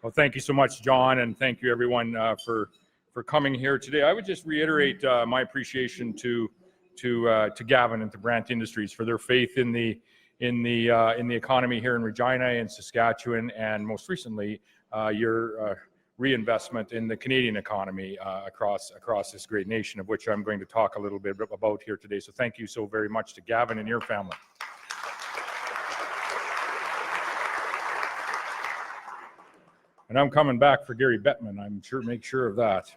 Well, thank you so much, John, and thank you everyone for coming here today. I would just reiterate my appreciation to Gavin and to Brandt Industries for their faith in the economy here in Regina and Saskatchewan, and most recently your reinvestment in the Canadian economy across this great nation, of which I'm going to talk a little bit about here today. So thank you so very much to Gavin and your family. And I'm coming back for Gary Bettman. Make sure of that.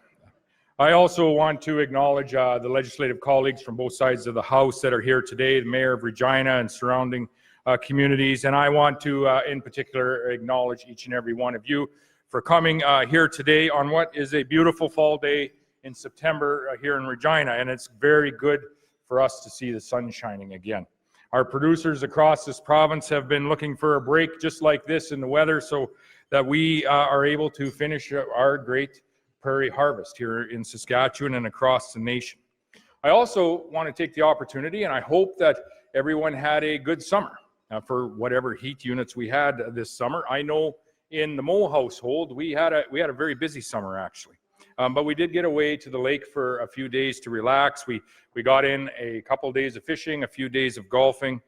I also want to acknowledge the legislative colleagues from both sides of the House that are here today, the Mayor of Regina and surrounding communities. And I want to, in particular, acknowledge each and every one of you for coming here today on what is a beautiful fall day in September here in Regina. And it's very good for us to see the sun shining again. Our producers across this province have been looking for a break just like this in the weather so that we are able to finish our great prairie harvest here in Saskatchewan and across the nation. I also want to take the opportunity, and I hope that everyone had a good summer for whatever heat units we had this summer. I know in the Moe household we had a very busy summer actually, but we did get away to the lake for a few days to relax. We got in a couple days of fishing, a few days of golfing.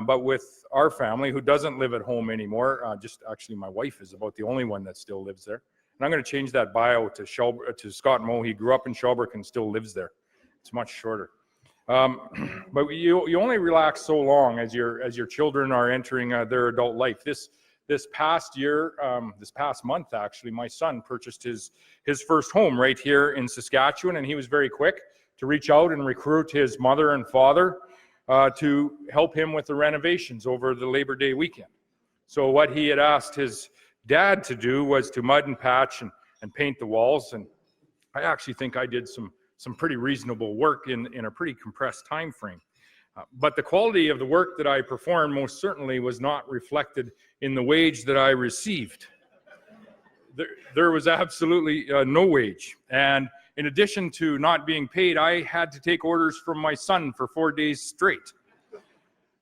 But with our family, who doesn't live at home anymore, just actually my wife is about the only one that still lives there. And I'm going to change that bio to Scott Moe. He grew up in Shelburne and still lives there. It's much shorter. But you only relax so long as your children are entering their adult life. This past year, this past month actually, my son purchased his first home right here in Saskatchewan, and he was very quick to reach out and recruit his mother and father to help him with the renovations over the Labor Day weekend. So what he had asked his dad to do was to mud and patch and paint the walls, and I actually think I did some pretty reasonable work in a pretty compressed time frame. But the quality of the work that I performed most certainly was not reflected in the wage that I received. There was absolutely no wage, and in addition to not being paid, I had to take orders from my son for 4 days straight,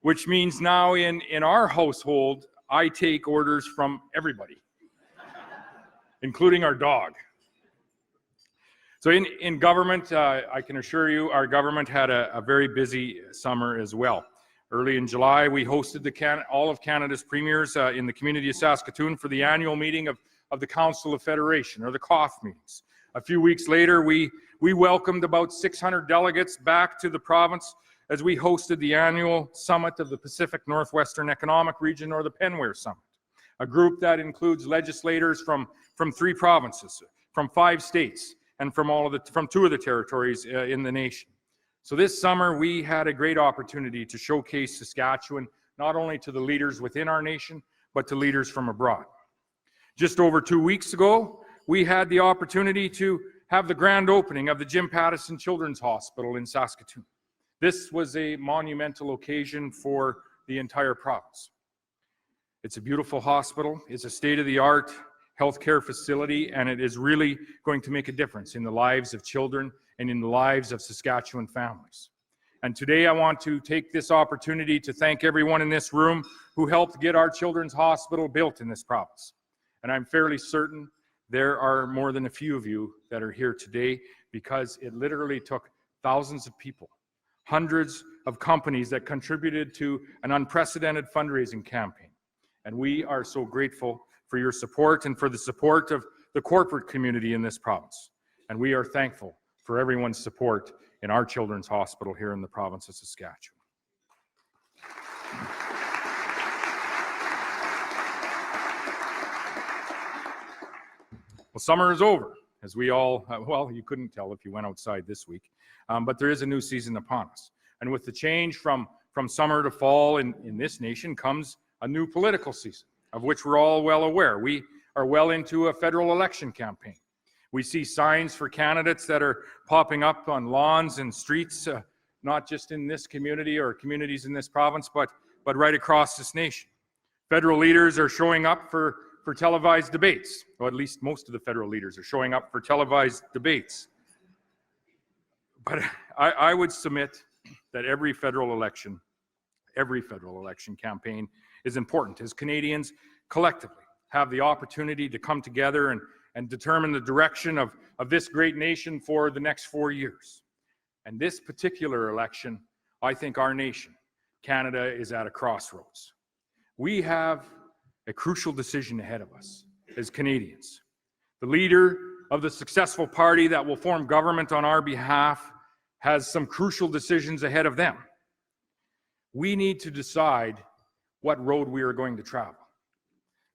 which means now in our household, I take orders from everybody, including our dog. So in government, I can assure you, our government had a very busy summer as well. Early in July, we hosted all of Canada's premiers in the community of Saskatoon for the annual meeting of the Council of Federation, or the COF meetings. A few weeks later, we welcomed about 600 delegates back to the province as we hosted the annual summit of the Pacific Northwestern Economic Region, or the Penware Summit, a group that includes legislators from 3 provinces, from 5 states, and from 2 of the territories in the nation. So this summer, we had a great opportunity to showcase Saskatchewan, not only to the leaders within our nation, but to leaders from abroad. Just over 2 weeks ago, we had the opportunity to have the grand opening of the Jim Pattison Children's Hospital in Saskatoon. This was a monumental occasion for the entire province. It's a beautiful hospital. It's a state-of-the-art healthcare facility, and it is really going to make a difference in the lives of children and in the lives of Saskatchewan families. And today I want to take this opportunity to thank everyone in this room who helped get our children's hospital built in this province. And I'm fairly certain there are more than a few of you that are here today, because it literally took thousands of people, hundreds of companies that contributed to an unprecedented fundraising campaign. And we are so grateful for your support and for the support of the corporate community in this province. And we are thankful for everyone's support in our children's hospital here in the province of Saskatchewan. Well, summer is over, as we all, well, you couldn't tell if you went outside this week, but there is a new season upon us. And with the change from summer to fall in this nation comes a new political season, of which we're all well aware. We are well into a federal election campaign. We see signs for candidates that are popping up on lawns and streets, not just in this community or communities in this province, but right across this nation. Federal leaders are showing up for televised debates, or at least most of the federal leaders are showing up for televised debates. But I would submit that every federal election campaign is important, as Canadians collectively have the opportunity to come together and determine the direction of this great nation for the next 4 years. And this particular election, I think our nation, Canada, is at a crossroads. We have a crucial decision ahead of us as Canadians. The leader of the successful party that will form government on our behalf has some crucial decisions ahead of them. We need to decide what road we are going to travel.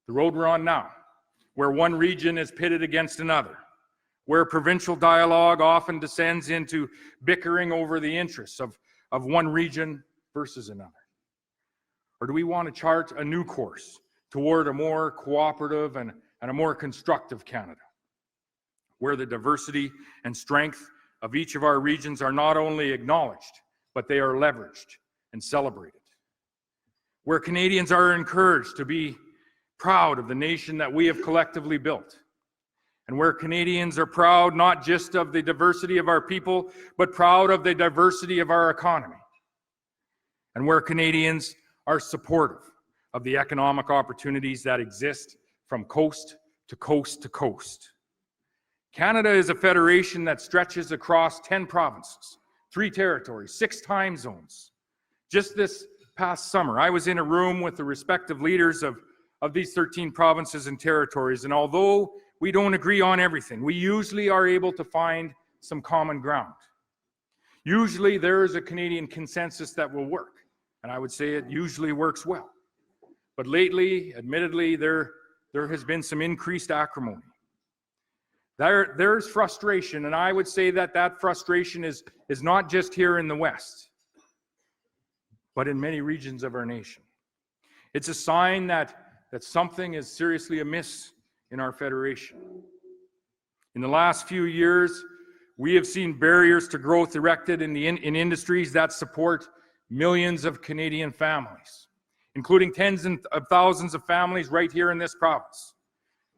The road we're on now, where one region is pitted against another, where provincial dialogue often descends into bickering over the interests of one region versus another. Or do we want to chart a new course toward a more cooperative and a more constructive Canada, where the diversity and strength of each of our regions are not only acknowledged, but they are leveraged and celebrated, where Canadians are encouraged to be proud of the nation that we have collectively built, and where Canadians are proud not just of the diversity of our people, but proud of the diversity of our economy, and where Canadians are supportive of the economic opportunities that exist from coast to coast to coast. Canada is a federation that stretches across 10 provinces, 3 territories, 6 time zones. Just this past summer, I was in a room with the respective leaders of these 13 provinces and territories, and although we don't agree on everything, we usually are able to find some common ground. Usually there is a Canadian consensus that will work, and I would say it usually works well. But lately, admittedly, there has been some increased acrimony. There's frustration, and I would say that frustration is not just here in the West, but in many regions of our nation. It's a sign that something is seriously amiss in our federation. In the last few years, we have seen barriers to growth erected in industries that support millions of Canadian families, including tens of thousands of families right here in this province.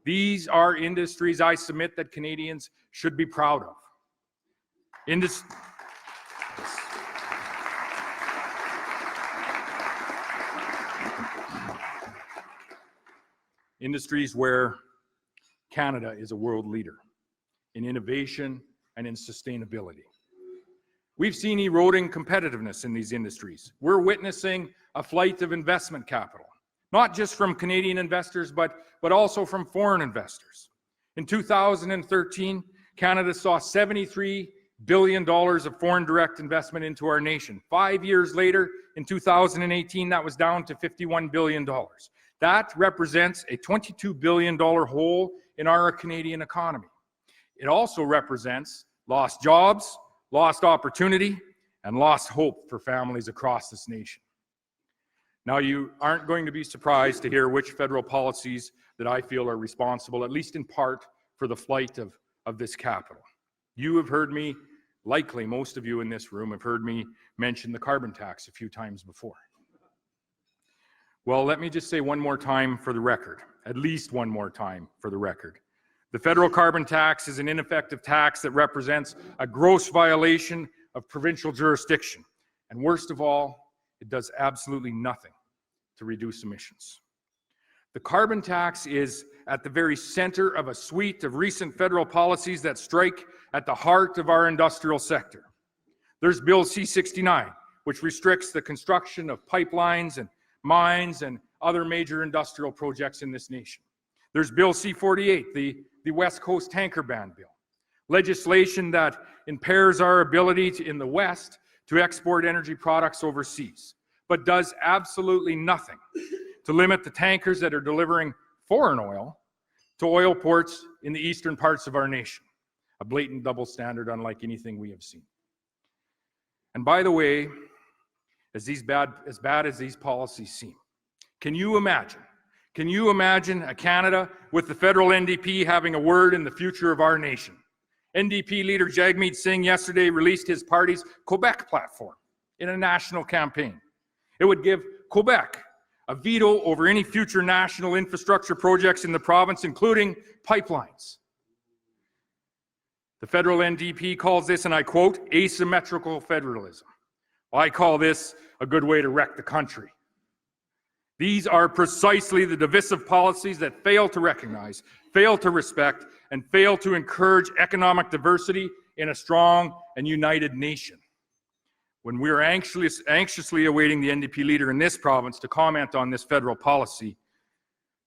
These are industries I submit that Canadians should be proud of. Industries where Canada is a world leader in innovation and in sustainability. We've seen eroding competitiveness in these industries. We're witnessing a flight of investment capital, not just from Canadian investors, but also from foreign investors. In 2013, Canada saw $73 billion of foreign direct investment into our nation. 5 years later, in 2018, that was down to $51 billion. That represents a $22 billion hole in our Canadian economy. It also represents lost jobs, lost opportunity, and lost hope for families across this nation. Now, you aren't going to be surprised to hear which federal policies that I feel are responsible, at least in part, for the flight of this capital. You have heard me, likely most of you in this room have heard me mention the carbon tax a few times before. Well, let me just say one more time for the record, at least one more time for the record. The federal carbon tax is an ineffective tax that represents a gross violation of provincial jurisdiction. And worst of all, it does absolutely nothing to reduce emissions. The carbon tax is at the very center of a suite of recent federal policies that strike at the heart of our industrial sector. There's Bill C-69, which restricts the construction of pipelines and mines and other major industrial projects in this nation. There's Bill C-48, the West Coast tanker ban bill, legislation that impairs our ability in the West to export energy products overseas, but does absolutely nothing to limit the tankers that are delivering foreign oil to oil ports in the eastern parts of our nation. A blatant double standard unlike anything we have seen. And by the way, as bad as these policies seem, can you imagine a Canada with the federal NDP having a word in the future of our nation? NDP leader Jagmeet Singh yesterday released his party's Quebec platform in a national campaign. It would give Quebec a veto over any future national infrastructure projects in the province, including pipelines. The federal NDP calls this, and I quote, asymmetrical federalism. Well, I call this a good way to wreck the country. These are precisely the divisive policies that fail to recognize, fail to respect, and fail to encourage economic diversity in a strong and united nation. When we are anxiously awaiting the NDP leader in this province to comment on this federal policy,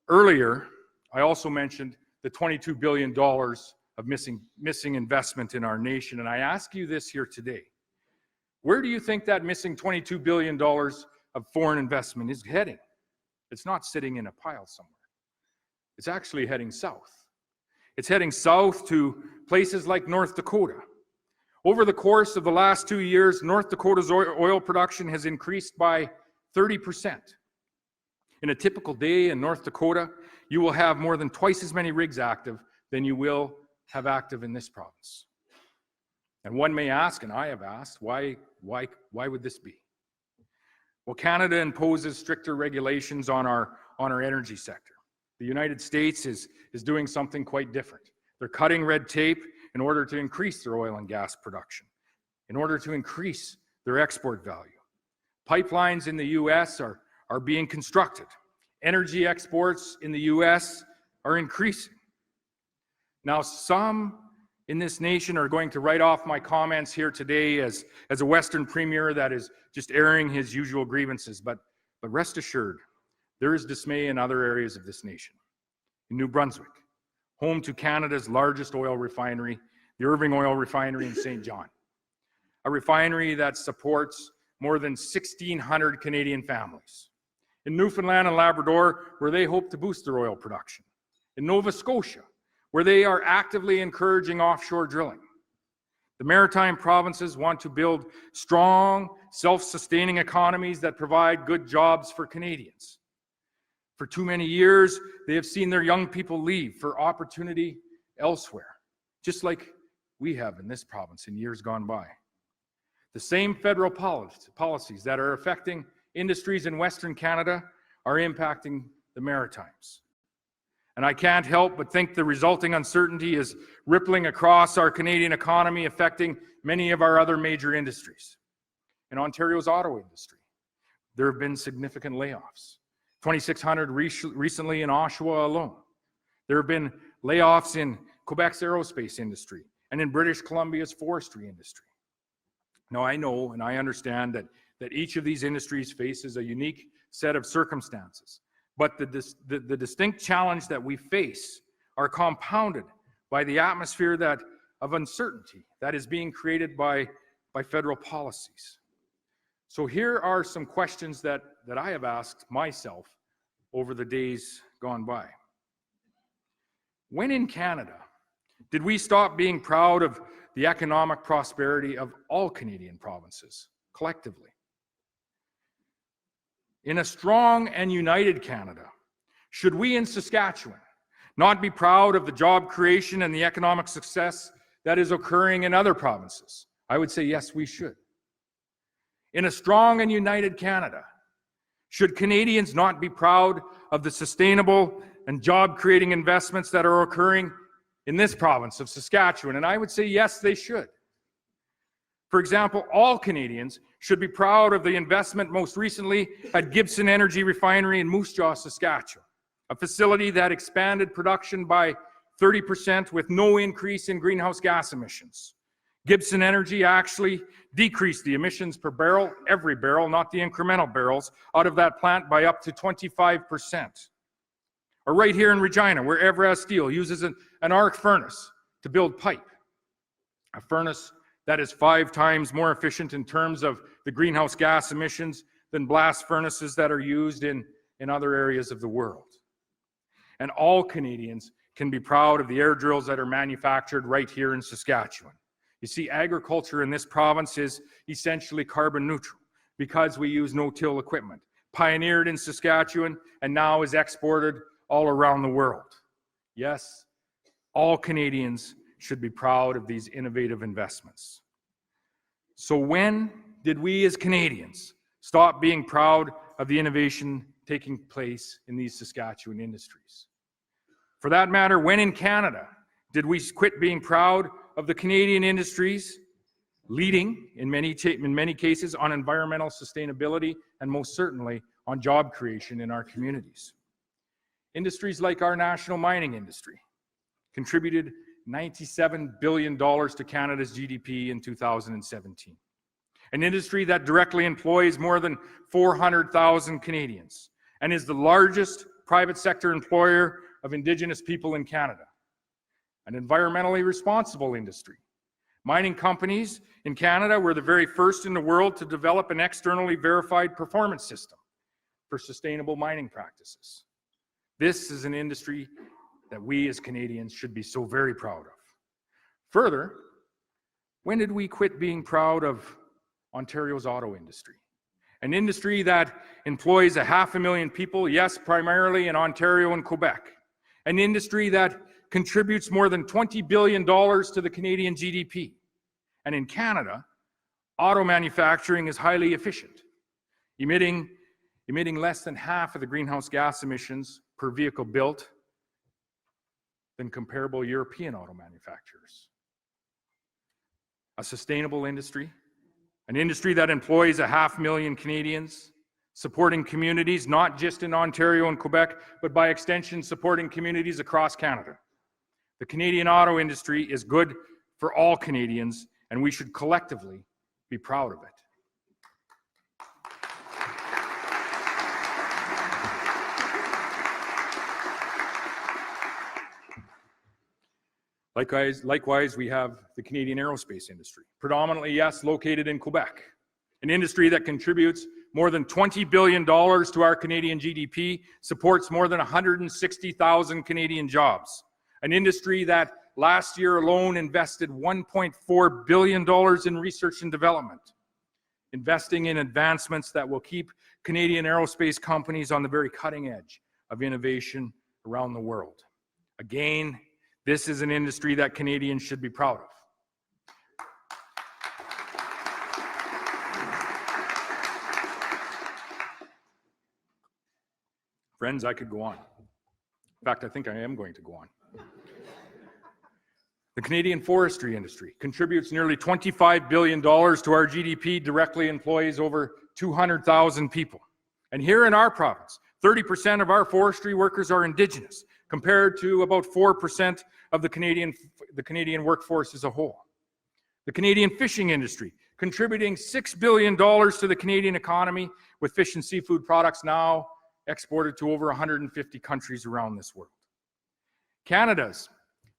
earlier, I also mentioned the $22 billion of missing investment in our nation, and I ask you this here today. Where do you think that missing $22 billion of foreign investment is heading? It's not sitting in a pile somewhere. It's actually heading south. It's heading south to places like North Dakota. Over the course of the last 2 years, North Dakota's oil production has increased by 30%. In a typical day in North Dakota, you will have more than twice as many rigs active than you will have active in this province. And one may ask, and I have asked, why would this be? Well, Canada imposes stricter regulations on our energy sector. The United States is doing something quite different. They're cutting red tape in order to increase their oil and gas production, in order to increase their export value. Pipelines in the U.S. are being constructed. Energy exports in the U.S. are increasing. Now, some in this nation are going to write off my comments here today as a Western premier that is just airing his usual grievances, but rest assured, there is dismay in other areas of this nation. In New Brunswick, home to Canada's largest oil refinery, the Irving Oil Refinery in St. John, a refinery that supports more than 1,600 Canadian families. In Newfoundland and Labrador, where they hope to boost their oil production. In Nova Scotia, where they are actively encouraging offshore drilling. The maritime provinces want to build strong, self-sustaining economies that provide good jobs for Canadians. For too many years, they have seen their young people leave for opportunity elsewhere, just like we have in this province in years gone by. The same federal policies that are affecting industries in Western Canada are impacting the Maritimes. And I can't help but think the resulting uncertainty is rippling across our Canadian economy, affecting many of our other major industries. In Ontario's auto industry, there have been significant layoffs. 2,600 recently in Oshawa alone. There have been layoffs in Quebec's aerospace industry and in British Columbia's forestry industry. Now, I know and I understand that each of these industries faces a unique set of circumstances. But the distinct challenge that we face are compounded by the atmosphere of uncertainty that is being created by federal policies. So here are some questions that I have asked myself over the days gone by. When in Canada did we stop being proud of the economic prosperity of all Canadian provinces collectively? In a strong and united Canada, should we in Saskatchewan not be proud of the job creation and the economic success that is occurring in other provinces? I would say yes, we should. In a strong and united Canada, should Canadians not be proud of the sustainable and job-creating investments that are occurring in this province of Saskatchewan? And I would say yes, they should. For example, all Canadians should be proud of the investment most recently at Gibson Energy Refinery in Moose Jaw, Saskatchewan, a facility that expanded production by 30% with no increase in greenhouse gas emissions. Gibson Energy actually decreased the emissions per barrel, every barrel, not the incremental barrels, out of that plant by up to 25%. Or right here in Regina, where Evraz Steel uses an arc furnace to build pipe, a furnace that is 5 times more efficient in terms of the greenhouse gas emissions than blast furnaces that are used in other areas of the world. And all Canadians can be proud of the air drills that are manufactured right here in Saskatchewan. You see, agriculture in this province is essentially carbon neutral because we use no-till equipment, pioneered in Saskatchewan and now is exported all around the world. Yes, all Canadians should be proud of these innovative investments. So when did we as Canadians stop being proud of the innovation taking place in these Saskatchewan industries? For that matter, when in Canada did we quit being proud of the Canadian industries leading, in many cases, on environmental sustainability and most certainly on job creation in our communities. Industries like our national mining industry contributed $97 billion to Canada's GDP in 2017. An industry that directly employs more than 400,000 Canadians and is the largest private sector employer of Indigenous people in Canada. An environmentally responsible industry. Mining companies in Canada were the very first in the world to develop an externally verified performance system for sustainable mining practices. This is an industry that we as Canadians should be so very proud of. Further, when did we quit being proud of Ontario's auto industry? An industry that employs 500,000 people, yes, primarily in Ontario and Quebec. An industry that contributes more than $20 billion to the Canadian GDP. And in Canada, auto manufacturing is highly efficient, emitting less than half of the greenhouse gas emissions per vehicle built than comparable European auto manufacturers. A sustainable industry, an industry that employs 500,000 Canadians, supporting communities not just in Ontario and Quebec, but by extension supporting communities across Canada. The Canadian auto industry is good for all Canadians, and we should collectively be proud of it. Likewise, we have the Canadian aerospace industry, predominantly, yes, located in Quebec, an industry that contributes more than $20 billion to our Canadian GDP, supports more than 160,000 Canadian jobs, an industry that last year alone invested $1.4 billion in research and development, investing in advancements that will keep Canadian aerospace companies on the very cutting edge of innovation around the world. Again, this is an industry that Canadians should be proud of. Friends, I could go on. In fact, I think I am going to go on. The Canadian forestry industry contributes nearly $25 billion to our GDP, directly employs over 200,000 people. And here in our province, 30% of our forestry workers are Indigenous, compared to about 4% of the Canadian workforce as a whole. The Canadian fishing industry, contributing $6 billion to the Canadian economy, with fish and seafood products now exported to over 150 countries around this world. Canada's,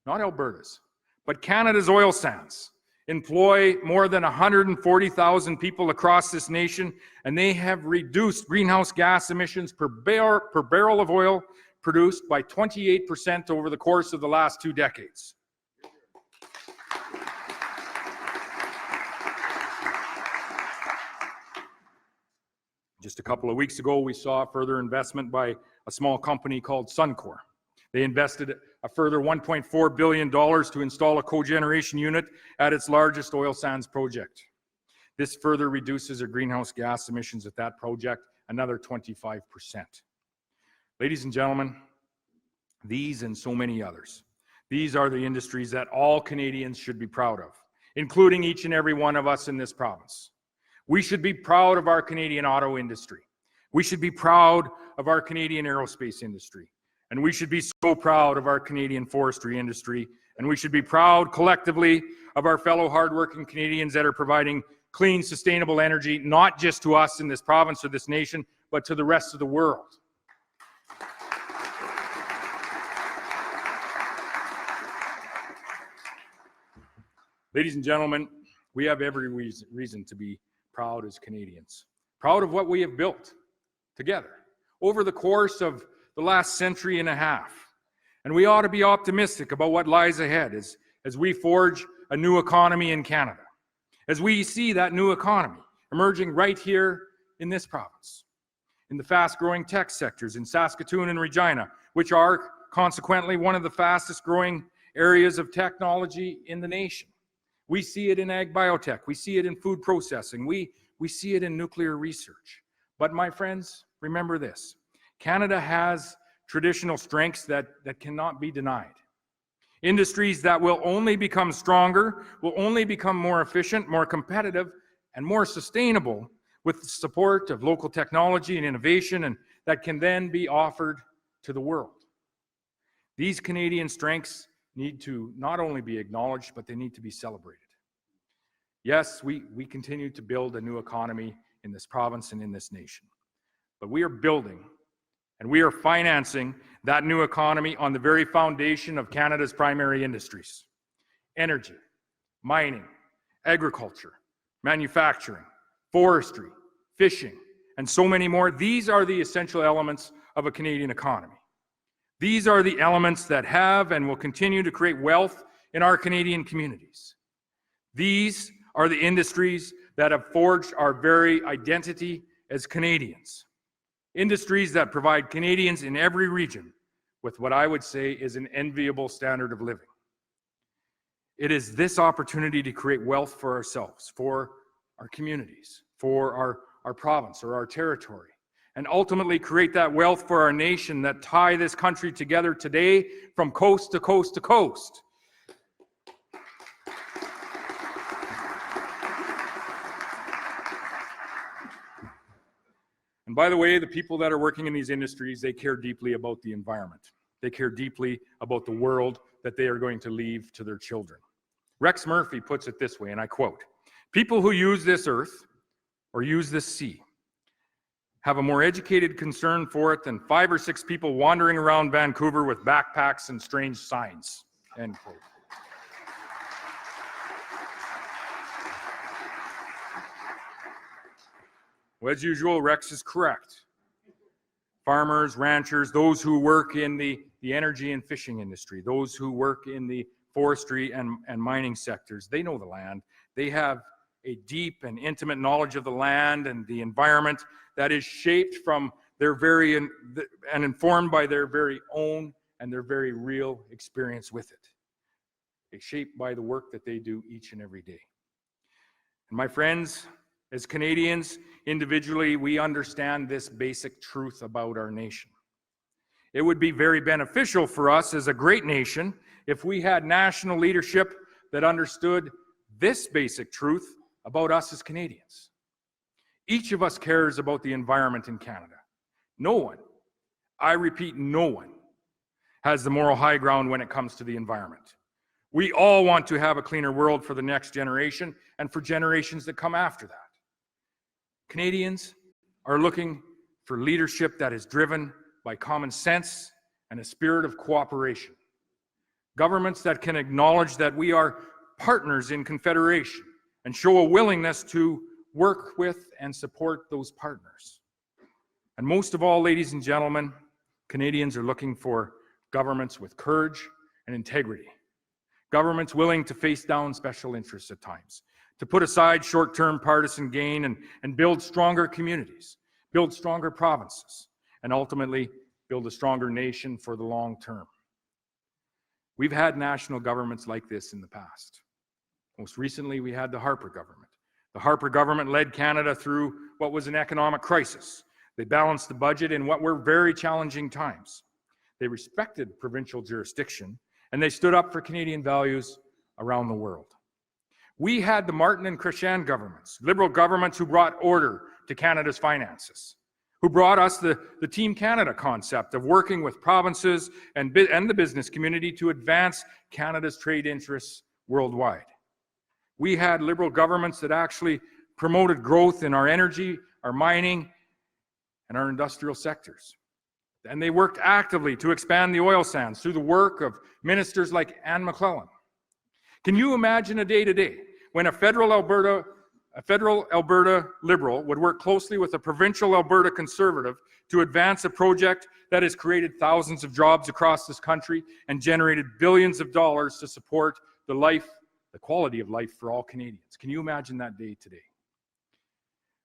not Alberta's, but Canada's oil sands employ more than 140,000 people across this nation, and they have reduced greenhouse gas emissions per barrel of oil produced by 28% over the course of the last 2 decades. Just a couple of weeks ago, we saw further investment by a small company called Suncor. They invested a further $1.4 billion to install a cogeneration unit at its largest oil sands project. This further reduces their greenhouse gas emissions at that project another 25%. Ladies and gentlemen, these and so many others, these are the industries that all Canadians should be proud of, including each and every one of us in this province. We should be proud of our Canadian auto industry. We should be proud of our Canadian aerospace industry. And we should be so proud of our Canadian forestry industry. And we should be proud collectively of our fellow hardworking Canadians that are providing clean, sustainable energy, not just to us in this province or this nation, but to the rest of the world. Ladies and gentlemen, we have every reason to be proud as Canadians, proud of what we have built together over the course of the last century and a half. And we ought to be optimistic about what lies ahead as we forge a new economy in Canada, as we see that new economy emerging right here in this province, in the fast-growing tech sectors in Saskatoon and Regina, which are consequently one of the fastest growing areas of technology in the nation. We see it in ag biotech. We see it in food processing. We see it in nuclear research. But my friends, remember this. Canada has traditional strengths that cannot be denied. Industries that will only become stronger, will only become more efficient, more competitive, and more sustainable with the support of local technology and innovation, and that can then be offered to the world. These Canadian strengths need to not only be acknowledged, but they need to be celebrated. Yes, we continue to build a new economy in this province and in this nation, but we are building and we are financing that new economy on the very foundation of Canada's primary industries: energy, mining, agriculture, manufacturing, forestry, fishing, and so many more. These are the essential elements of a Canadian economy. These are the elements that have and will continue to create wealth in our Canadian communities. These are the industries that have forged our very identity as Canadians. Industries that provide Canadians in every region with what I would say is an enviable standard of living. It is this opportunity to create wealth for ourselves, for our communities, for our province or our territory, and ultimately create that wealth for our nation that tie this country together today from coast to coast to coast. And by the way, the people that are working in these industries, they care deeply about the environment. They care deeply about the world that they are going to leave to their children. Rex Murphy puts it this way, and I quote, "People who use this earth or use this sea have a more educated concern for it than 5 or 6 people wandering around Vancouver with backpacks and strange signs." End quote. Well, as usual, Rex is correct. Farmers, ranchers, those who work in the energy and fishing industry, those who work in the forestry and mining sectors, they know the land. They have a deep and intimate knowledge of the land and the environment that is shaped from their very and informed by their very own and their very real experience with it. It's shaped by the work that they do each and every day. And my friends, as Canadians, individually, we understand this basic truth about our nation. It would be very beneficial for us as a great nation if we had national leadership that understood this basic truth about us as Canadians. Each of us cares about the environment in Canada. No one, I repeat, no one, has the moral high ground when it comes to the environment. We all want to have a cleaner world for the next generation and for generations that come after that. Canadians are looking for leadership that is driven by common sense and a spirit of cooperation. Governments that can acknowledge that we are partners in confederation and show a willingness to work with and support those partners. And most of all, ladies and gentlemen, Canadians are looking for governments with courage and integrity. Governments willing to face down special interests at times, to put aside short-term partisan gain and build stronger communities, build stronger provinces, and ultimately build a stronger nation for the long term. We've had national governments like this in the past. Most recently, we had the Harper government. The Harper government led Canada through what was an economic crisis. They balanced the budget in what were very challenging times. They respected provincial jurisdiction, and they stood up for Canadian values around the world. We had the Martin and Chrétien governments, Liberal governments who brought order to Canada's finances, who brought us the Team Canada concept of working with provinces and the business community to advance Canada's trade interests worldwide. We had Liberal governments that actually promoted growth in our energy, our mining, and our industrial sectors. And they worked actively to expand the oil sands through the work of ministers like Anne McClellan. Can you imagine a day today when a federal Alberta Liberal would work closely with a provincial Alberta Conservative to advance a project that has created thousands of jobs across this country and generated billions of dollars to support the quality of life for all Canadians? Can you imagine that day today?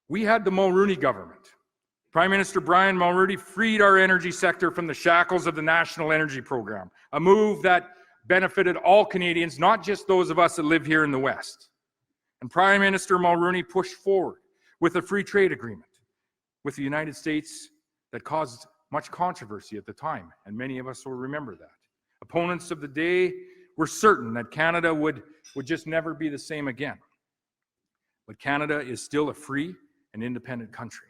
We had the Mulroney government. Prime Minister Brian Mulroney freed our energy sector from the shackles of the National Energy Program, a move that benefited all Canadians, not just those of us that live here in the West. And Prime Minister Mulroney pushed forward with a free trade agreement with the United States that caused much controversy at the time, and many of us will remember that. Opponents of the day were certain that Canada would just never be the same again. But Canada is still a free an independent country.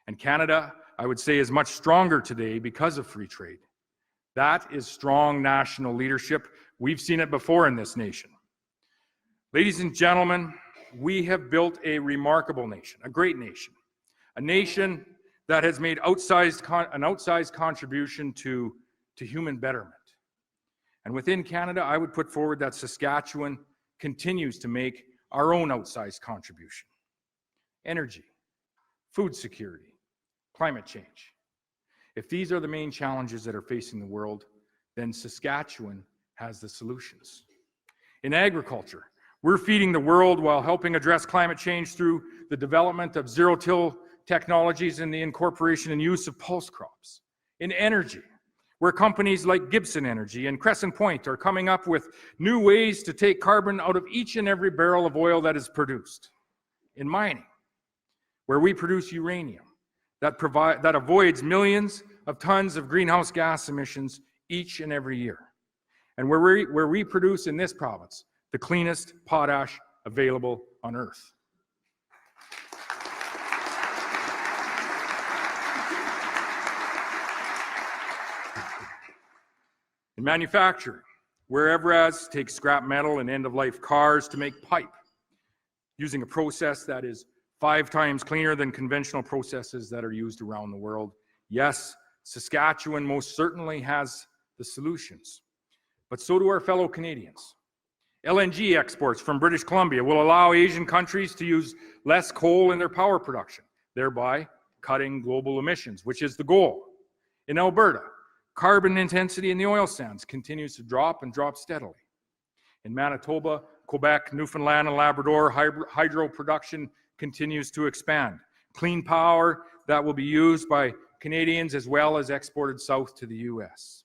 And Canada, I would say, is much stronger today because of free trade. That is strong national leadership. We've seen it before in this nation. Ladies and gentlemen, we have built a remarkable nation, a great nation, a nation that has made an outsized contribution to human betterment. And within Canada, I would put forward that Saskatchewan continues to make our own outsized contribution. Energy, food security, climate change. If these are the main challenges that are facing the world, then Saskatchewan has the solutions. In agriculture, we're feeding the world while helping address climate change through the development of zero-till technologies and the incorporation and use of pulse crops. In energy, where companies like Gibson Energy and Crescent Point are coming up with new ways to take carbon out of each and every barrel of oil that is produced. In mining, where we produce uranium that avoids millions of tons of greenhouse gas emissions each and every year. And where we produce in this province the cleanest potash available on Earth. In manufacturing, where Evraz takes scrap metal and end-of-life cars to make pipe, using a process that is 5 times cleaner than conventional processes that are used around the world. Yes, Saskatchewan most certainly has the solutions, but so do our fellow Canadians. LNG exports from British Columbia will allow Asian countries to use less coal in their power production, thereby cutting global emissions, which is the goal. In Alberta, carbon intensity in the oil sands continues to drop and drop steadily. In Manitoba, Quebec, Newfoundland, and Labrador, hydro production continues to expand. Clean power that will be used by Canadians as well as exported south to the US.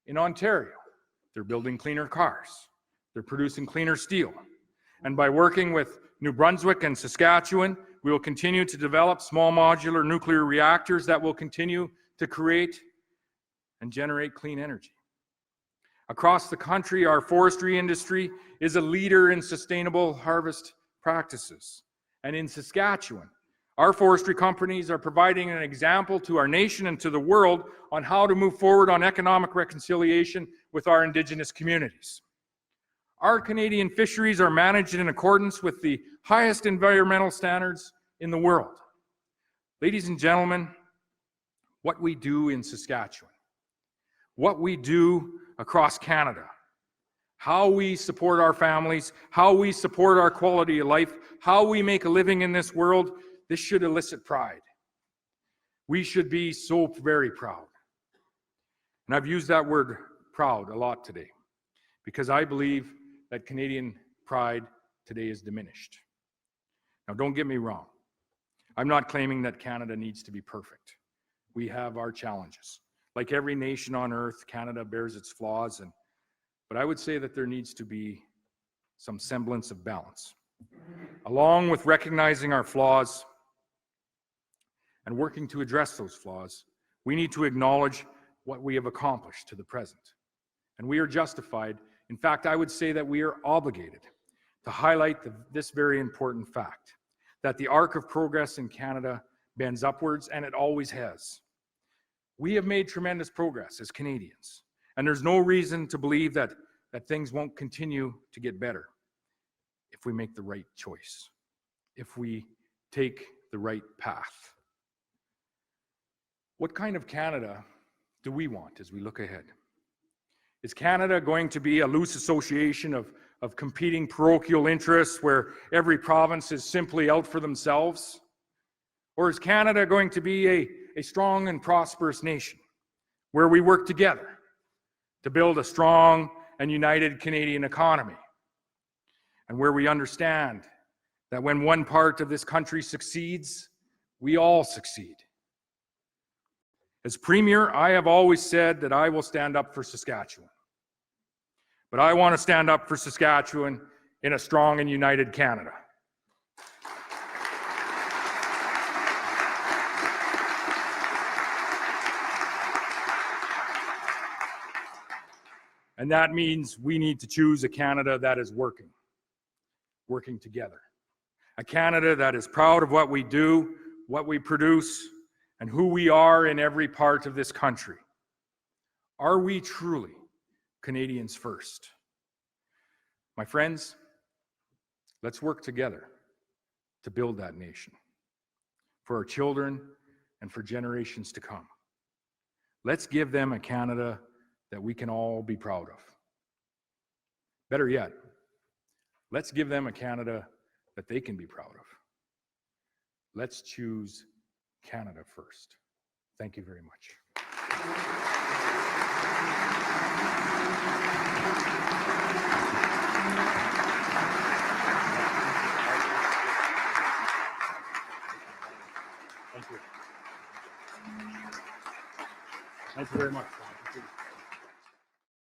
In Ontario, they're building cleaner cars. They're producing cleaner steel. And by working with New Brunswick and Saskatchewan, we will continue to develop small modular nuclear reactors that will continue to create and generate clean energy. Across the country, our forestry industry is a leader in sustainable harvest practices. And in Saskatchewan, our forestry companies are providing an example to our nation and to the world on how to move forward on economic reconciliation with our Indigenous communities. Our Canadian fisheries are managed in accordance with the highest environmental standards in the world. Ladies and gentlemen, what we do in Saskatchewan, what we do across Canada, how we support our families, how we support our quality of life, how we make a living in this world, this should elicit pride. We should be so very proud. And I've used that word proud a lot today because I believe that Canadian pride today is diminished. Now, don't get me wrong. I'm not claiming that Canada needs to be perfect. We have our challenges. Like every nation on earth, Canada bears its flaws, but I would say that there needs to be some semblance of balance. Along with recognizing our flaws and working to address those flaws, we need to acknowledge what we have accomplished to the present. And we are justified. In fact, I would say that we are obligated to highlight this very important fact, that the arc of progress in Canada bends upwards, and it always has. We have made tremendous progress as Canadians, and there's no reason to believe that things won't continue to get better if we make the right choice, if we take the right path. What kind of Canada do we want as we look ahead? Is Canada going to be a loose association of competing parochial interests where every province is simply out for themselves? Or is Canada going to be a strong and prosperous nation where we work together to build a strong and united Canadian economy, and where we understand that when one part of this country succeeds, we all succeed? As Premier, I have always said that I will stand up for Saskatchewan. But I want to stand up for Saskatchewan in a strong and united Canada. And that means we need to choose a Canada that is working together. A Canada that is proud of what we do, what we produce, and who we are in every part of this country. Are we truly Canadians first? My friends, let's work together to build that nation for our children and for generations to come. Let's give them a Canada that we can all be proud of. Better yet, let's give them a Canada that they can be proud of. Let's choose Canada first. Thank you very much. Thank you. Thank you very much.